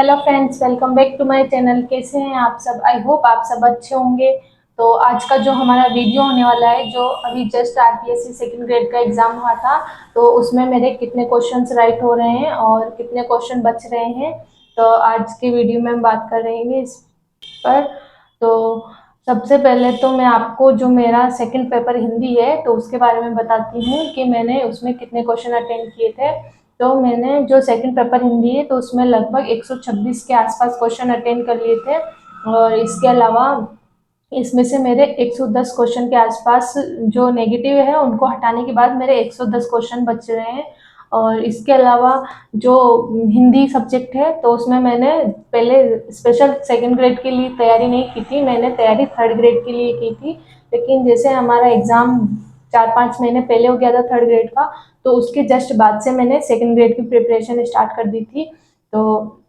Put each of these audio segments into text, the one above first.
Hello friends, welcome back to my channel. कैसे हैं आप सब? आई होप आप सब अच्छे होंगे। तो आज का जो हमारा वीडियो होने वाला है, जो अभी जस्ट आरपीएससी सेकंड ग्रेड का एग्जाम हुआ था, तो उसमें मेरे कितने क्वेश्चंस राइट हो रहे हैं और कितने क्वेश्चन बच रहे हैं, तो आज के वीडियो में हम बात कर रहे हैं इस पर। तो सबसे पहले तो मैं आपको जो मेरा सेकंड पेपर हिंदी है तो उसके बारे में बताती हूँ कि मैंने उसमें कितने क्वेश्चन अटेंड किए थे। तो मैंने जो सेकंड पेपर हिंदी है तो उसमें लगभग 126 के आसपास क्वेश्चन अटेंड कर लिए थे। और इसके अलावा इसमें से मेरे 110 क्वेश्चन के आसपास जो नेगेटिव है उनको हटाने के बाद मेरे 110 क्वेश्चन बच रहे हैं। और इसके अलावा जो हिंदी सब्जेक्ट है तो उसमें मैंने पहले स्पेशल सेकंड ग्रेड के लिए तैयारी नहीं की थी, मैंने तैयारी थर्ड ग्रेड के लिए की थी। लेकिन जैसे हमारा एग्ज़ाम 4-5 महीने पहले हो गया था थर्ड ग्रेड का, तो उसके जस्ट बाद से मैंने सेकंड ग्रेड की प्रिपरेशन स्टार्ट कर दी थी। तो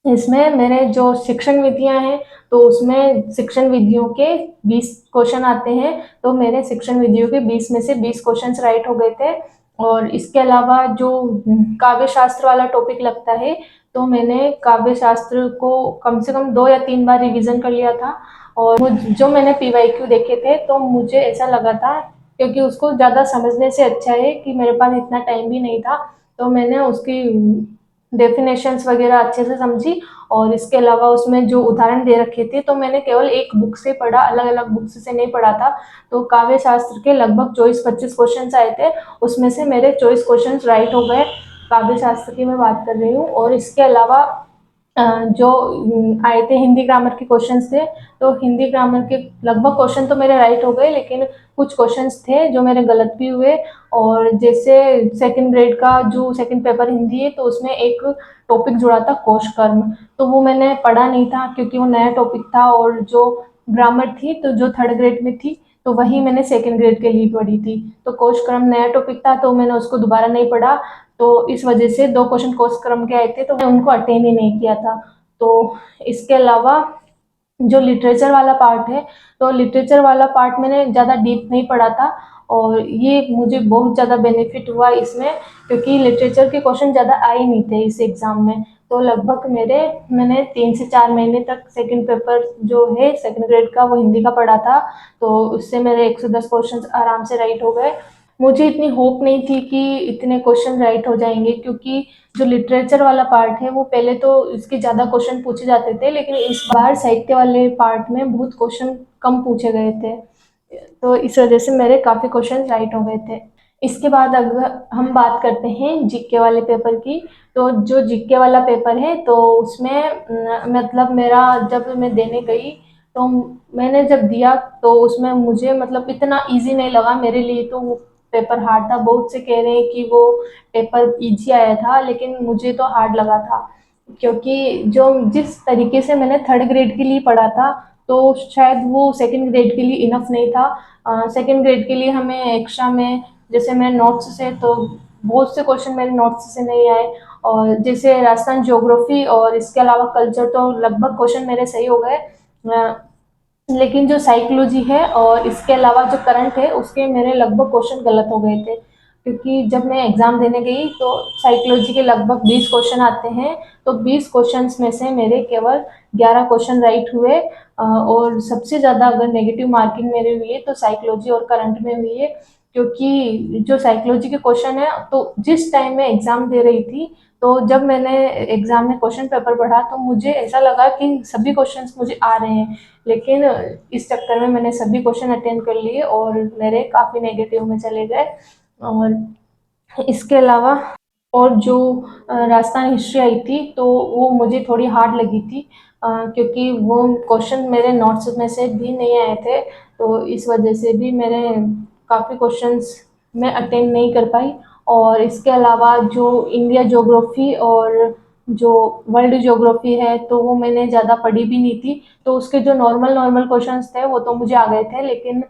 इसमें मेरे जो शिक्षण विधियां हैं तो उसमें शिक्षण विधियों के 20 क्वेश्चन आते हैं। तो मेरे शिक्षण विधियों के 20 में से 20 क्वेश्चंस राइट हो गए थे। और इसके अलावा जो काव्य शास्त्र वाला टॉपिक लगता है तो मैंने काव्य शास्त्र को कम से कम 2 या 3 बार रिवीजन कर लिया था। और जो मैंने पीवाईक्यू देखे थे तो मुझे ऐसा लगा था, क्योंकि उसको ज़्यादा समझने से अच्छा है कि मेरे पास इतना टाइम भी नहीं था, तो मैंने उसकी डेफिनेशंस वगैरह अच्छे से समझी। और इसके अलावा उसमें जो उदाहरण दे रखे थे तो मैंने केवल एक बुक से पढ़ा, अलग अलग बुक्स से नहीं पढ़ा था। तो काव्य शास्त्र के लगभग 24-25 क्वेश्चन आए थे, उसमें से मेरे 24 क्वेश्चन राइट हो गए। काव्य शास्त्र की मैं बात कर रही हूँ। और इसके अलावा जो आए थे हिंदी ग्रामर के क्वेश्चंस थे, तो हिंदी ग्रामर के लगभग क्वेश्चन तो मेरे राइट हो गए, लेकिन कुछ क्वेश्चंस थे जो मेरे गलत भी हुए। और जैसे सेकंड ग्रेड का जो सेकंड पेपर हिंदी है तो उसमें एक टॉपिक जुड़ा था कोश कर्म, तो वो मैंने पढ़ा नहीं था क्योंकि वो नया टॉपिक था। और जो ग्रामर थी तो जो थर्ड ग्रेड में थी तो वही मैंने सेकंड ग्रेड के लिए पढ़ी थी। तो कोश कर्म नया टॉपिक था तो मैंने उसको दोबारा नहीं पढ़ा। तो इस वजह से 2 क्वेश्चन कोश क्रम के आए थे तो मैंने उनको अटेंड ही नहीं किया था। तो इसके अलावा जो लिटरेचर वाला पार्ट है तो लिटरेचर वाला पार्ट मैंने ज़्यादा डीप नहीं पढ़ा था। और ये मुझे बहुत ज़्यादा बेनिफिट हुआ इसमें, क्योंकि लिटरेचर के क्वेश्चन ज़्यादा आए नहीं थे इस एग्ज़ाम में। तो लगभग मैंने 3 से 4 महीने तक सेकंड पेपर जो है सेकंड ग्रेड का वो हिंदी का पढ़ा था। तो उससे मेरे 110 क्वेश्चन आराम से राइट हो गए। मुझे इतनी होप नहीं थी कि इतने क्वेश्चन राइट हो जाएंगे, क्योंकि जो लिटरेचर वाला पार्ट है वो पहले तो इसके ज़्यादा क्वेश्चन पूछे जाते थे, लेकिन इस बार साहित्य वाले पार्ट में बहुत क्वेश्चन कम पूछे गए थे। तो इस वजह से मेरे काफ़ी क्वेश्चन राइट हो गए थे। इसके बाद अगर हम बात करते हैं जीके वाले पेपर की, तो जो जीके वाला पेपर है तो उसमें मतलब मेरा जब मैं देने गई तो मैंने जब दिया तो उसमें मुझे मतलब इतना इजी नहीं लगा मेरे लिए, तो वो पेपर हार्ड था। बहुत से कह रहे हैं कि वो पेपर इजी आया था, लेकिन मुझे तो हार्ड लगा था, क्योंकि जो जिस तरीके से मैंने थर्ड ग्रेड के लिए पढ़ा था तो शायद वो सेकंड ग्रेड के लिए इनफ नहीं था। सेकंड ग्रेड के लिए हमें एक्स्ट्रा में, जैसे मेरे नोट्स से तो बहुत से क्वेश्चन मेरे नोट्स से नहीं आए। और जैसे राजस्थान ज्योग्राफी और इसके अलावा कल्चर तो लगभग क्वेश्चन मेरे सही हो गए। लेकिन जो साइकोलॉजी है और इसके अलावा जो करंट है उसके मेरे लगभग क्वेश्चन गलत हो गए थे, क्योंकि जब मैं एग्ज़ाम देने गई तो साइकोलॉजी के लगभग 20 क्वेश्चन आते हैं। तो 20 क्वेश्चंस में से मेरे केवल 11 क्वेश्चन राइट हुए। और सबसे ज़्यादा अगर नेगेटिव मार्किंग मेरे हुई है तो साइकोलॉजी और करंट में हुई है, क्योंकि जो साइकोलॉजी के क्वेश्चन है तो जिस टाइम मैं एग्ज़ाम दे रही थी तो जब मैंने एग्ज़ाम में क्वेश्चन पेपर पढ़ा तो मुझे ऐसा लगा कि सभी क्वेश्चंस मुझे आ रहे हैं, लेकिन इस चक्कर में मैंने सभी क्वेश्चन अटेंड कर लिए और मेरे काफ़ी नेगेटिव में चले गए। और इसके अलावा और जो राजस्थान हिस्ट्री आई थी तो वो मुझे थोड़ी हार्ड लगी थी, क्योंकि वो क्वेश्चन मेरे नोट्स में से भी नहीं आए थे। तो इस वजह से भी मेरे काफ़ी क्वेश्चंस मैं अटेंड नहीं कर पाई। और इसके अलावा जो इंडिया ज्योग्राफी और जो वर्ल्ड ज्योग्राफी है तो वो मैंने ज़्यादा पढ़ी भी नहीं थी, तो उसके जो नॉर्मल नॉर्मल क्वेश्चंस थे वो तो मुझे आ गए थे। लेकिन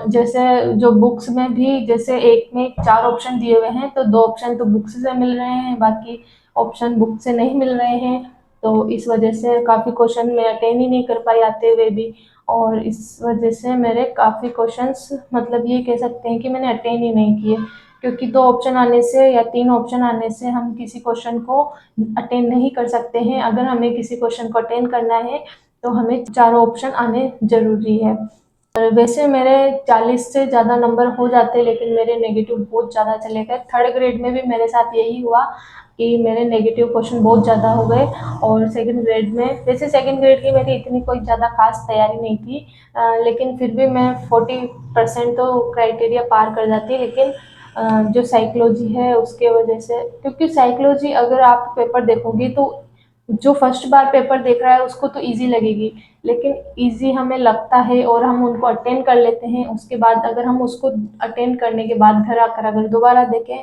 जैसे जो बुक्स में भी जैसे एक में 4 ऑप्शन दिए हुए हैं तो 2 ऑप्शन तो बुक्स से मिल रहे हैं, बाकी ऑप्शन बुक से नहीं मिल रहे हैं। तो इस वजह से काफ़ी क्वेश्चन मैं अटेंड ही नहीं कर पाई आते हुए भी। और इस वजह से मेरे काफ़ी क्वेश्चंस मतलब ये कह सकते हैं कि मैंने अटेंड ही नहीं किए, क्योंकि 2 ऑप्शन आने से या 3 ऑप्शन आने से हम किसी क्वेश्चन को अटेंड नहीं कर सकते हैं। अगर हमें किसी क्वेश्चन को अटेंड करना है तो हमें चारों ऑप्शन आने ज़रूरी है। वैसे मेरे 40 से ज़्यादा नंबर हो जाते, लेकिन मेरे नेगेटिव बहुत ज़्यादा चले गए। थर्ड ग्रेड में भी मेरे साथ यही हुआ कि मेरे नेगेटिव क्वेश्चन बहुत ज़्यादा हो गए। और सेकंड ग्रेड में, वैसे सेकंड ग्रेड की मेरी इतनी कोई ज़्यादा खास तैयारी नहीं थी, लेकिन फिर भी मैं 40% तो क्राइटेरिया पार कर जाती। लेकिन जो साइकोलॉजी है उसके वजह से, क्योंकि साइकोलॉजी अगर आप पेपर देखोगे तो जो फर्स्ट बार पेपर देख रहा है उसको तो इजी लगेगी, लेकिन इजी हमें लगता है और हम उनको अटेंड कर लेते हैं। उसके बाद अगर हम उसको अटेंड करने के बाद घर आकर अगर दोबारा देखें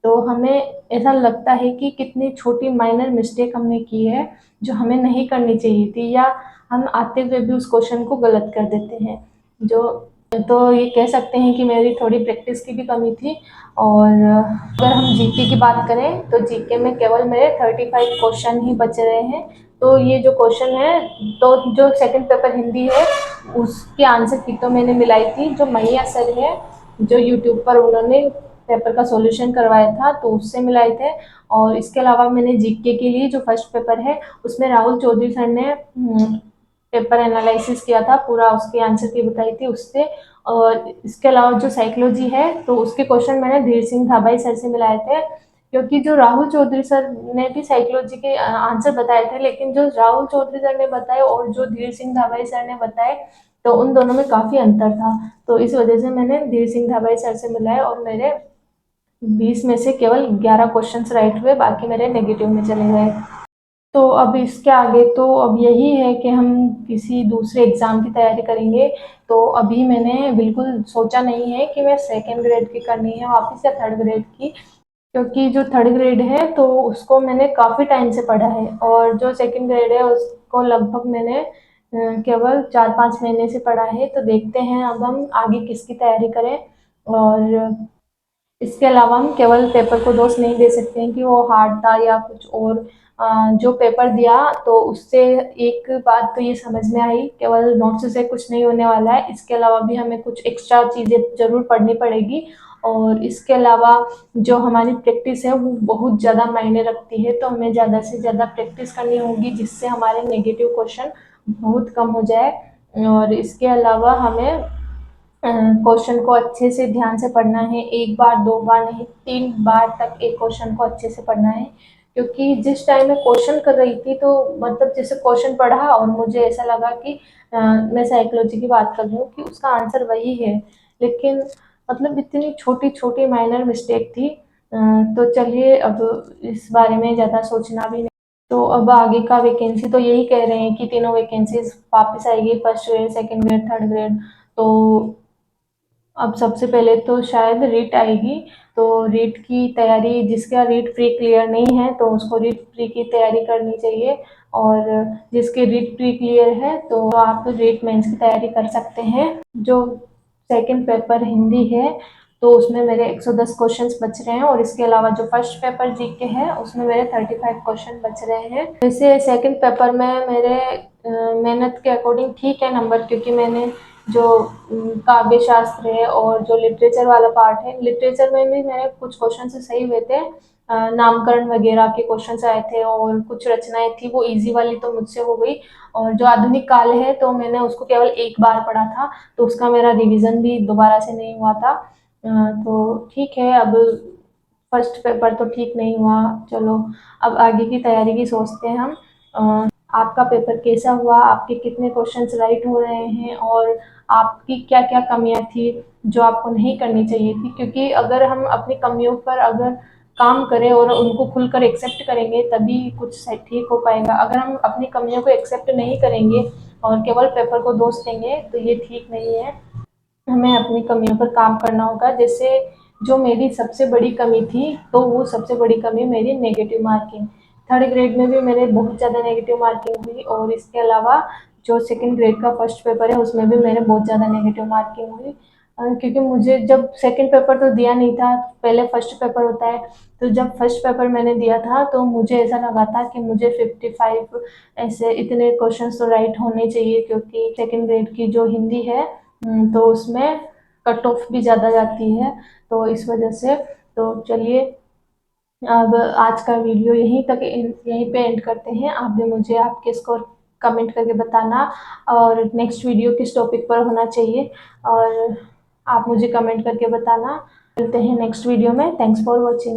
तो हमें ऐसा लगता है कि कितनी छोटी माइनर मिस्टेक हमने की है जो हमें नहीं करनी चाहिए थी, या हम आते हुए भी उस क्वेश्चन को गलत कर देते हैं। जो तो ये कह सकते हैं कि मेरी थोड़ी प्रैक्टिस की भी कमी थी। और अगर हम जीके की बात करें तो जीके में केवल मेरे 35 क्वेश्चन ही बच रहे हैं। तो ये जो क्वेश्चन है, तो जो सेकंड पेपर हिंदी है उसके आंसर की तो मैंने मिलाई थी। जो मैया सर है, जो यूट्यूब पर उन्होंने पेपर का सॉल्यूशन करवाया था, तो उससे मिलाए थे। और इसके अलावा मैंने जीके के लिए जो फर्स्ट पेपर है उसमें राहुल चौधरी सर ने पेपर एनालिसिस किया था, पूरा उसके आंसर की बताई थी उससे। और इसके अलावा जो साइकोलॉजी है तो उसके क्वेश्चन मैंने धीर सिंह धाबाई सर से मिलाए थे, क्योंकि जो राहुल चौधरी सर ने भी साइकोलॉजी के आंसर बताए थे, लेकिन जो राहुल चौधरी सर ने बताए और जो धीर सिंह धाबाई सर ने बताए तो उन दोनों में काफ़ी अंतर था। तो इस वजह से मैंने धीर सिंह धाबाई सर से मिलाए और मेरे 20 में से केवल 11 क्वेश्चंस राइट हुए, बाकी मेरे नेगेटिव में चले गए। तो अब इसके आगे तो अब यही है कि हम किसी दूसरे एग्ज़ाम की तैयारी करेंगे। तो अभी मैंने बिल्कुल सोचा नहीं है कि मैं सेकंड ग्रेड की करनी है वापस या थर्ड ग्रेड की, क्योंकि जो थर्ड ग्रेड है तो उसको मैंने काफ़ी टाइम से पढ़ा है, और जो सेकंड ग्रेड है उसको लगभग मैंने केवल 4-5 महीने से पढ़ा है। तो देखते हैं अब हम आगे किसकी तैयारी करें। और इसके अलावा हम केवल पेपर को दोष नहीं दे सकते हैं कि वो हार्ड था या कुछ और। जो पेपर दिया तो उससे एक बात तो ये समझ में आई, केवल नोट्स से कुछ नहीं होने वाला है, इसके अलावा भी हमें कुछ एक्स्ट्रा चीज़ें ज़रूर पढ़नी पड़ेगी। और इसके अलावा जो हमारी प्रैक्टिस है वो बहुत ज़्यादा मायने रखती है, तो हमें ज़्यादा से ज़्यादा प्रैक्टिस करनी होगी जिससे हमारे नेगेटिव क्वेश्चन बहुत कम हो जाए। और इसके अलावा हमें क्वेश्चन को अच्छे से ध्यान से पढ़ना है, एक बार 2 बार नहीं 3 बार तक एक क्वेश्चन को अच्छे से पढ़ना है। क्योंकि जिस टाइम मैं क्वेश्चन कर रही थी तो मतलब जैसे क्वेश्चन पढ़ा और मुझे ऐसा लगा कि मैं साइकोलॉजी की बात कर रही हूँ कि उसका आंसर वही है, लेकिन मतलब इतनी छोटी छोटी माइनर मिस्टेक थी। तो चलिए अब इस बारे में ज़्यादा सोचना भी नहीं। तो अब आगे का वैकेंसी तो यही कह रहे हैं कि तीनों वैकेंसीज वापस आएगी, first grade, second grade, third grade. तो अब सबसे पहले तो शायद रीट आएगी। तो रीट की तैयारी, जिसका रीट प्री क्लियर नहीं है तो उसको रीट प्री की तैयारी करनी चाहिए। और जिसके रीट प्री क्लियर है तो आप रीट मेंस की तैयारी कर सकते हैं। जो सेकंड पेपर हिंदी है तो उसमें मेरे 110 क्वेश्चंस बच रहे हैं, और इसके अलावा जो फर्स्ट पेपर जीके है उसमें मेरे 35 क्वेश्चन बच रहे हैं। वैसे सेकंड पेपर में मेरे मेहनत के अकॉर्डिंग ठीक है नंबर, क्योंकि मैंने जो काव्य शास्त्र है और जो लिटरेचर वाला पार्ट है, लिटरेचर में भी मेरे कुछ क्वेश्चन से सही हुए थे। नामकरण वगैरह के क्वेश्चन आए थे और कुछ रचनाएं थी वो इजी वाली तो मुझसे हो गई। और जो आधुनिक काल है तो मैंने उसको केवल एक बार पढ़ा था, तो उसका मेरा रिवीजन भी दोबारा से नहीं हुआ था। तो ठीक है, अब फर्स्ट पेपर तो ठीक नहीं हुआ, चलो अब आगे की तैयारी की सोचते हैं हम। आपका पेपर कैसा हुआ, आपके कितने क्वेश्चंस राइट हो रहे हैं, और आपकी क्या क्या कमियां थी जो आपको नहीं करनी चाहिए थी। क्योंकि अगर हम अपनी कमियों पर अगर काम करें और उनको खुलकर एक्सेप्ट करेंगे तभी कुछ ठीक हो पाएगा। अगर हम अपनी कमियों को एक्सेप्ट नहीं करेंगे और केवल पेपर को दोष देंगे तो ये ठीक नहीं है। हमें अपनी कमियों पर काम करना होगा। जैसे जो मेरी सबसे बड़ी कमी थी तो वो सबसे बड़ी कमी मेरी नेगेटिव मार्किंग। थर्ड ग्रेड में भी मेरे बहुत ज़्यादा नेगेटिव मार्किंग हुई, और इसके अलावा जो सेकंड ग्रेड का फर्स्ट पेपर है उसमें भी मेरे बहुत ज़्यादा नेगेटिव मार्किंग हुई। क्योंकि मुझे जब सेकंड पेपर तो दिया नहीं था, पहले फर्स्ट पेपर होता है। तो जब फर्स्ट पेपर मैंने दिया था तो मुझे ऐसा लगा था कि मुझे 55 ऐसे इतने क्वेश्चन तो राइट होने चाहिए, क्योंकि सेकंड ग्रेड की जो हिंदी है तो उसमें कट ऑफ भी ज़्यादा जाती है। तो इस वजह से तो चलिए अब आज का वीडियो यहीं पे एंड करते हैं। आप भी मुझे आपके स्कोर कमेंट करके बताना और नेक्स्ट वीडियो किस टॉपिक पर होना चाहिए, और आप मुझे कमेंट करके बताना। मिलते हैं नेक्स्ट वीडियो में। Thanks for watching.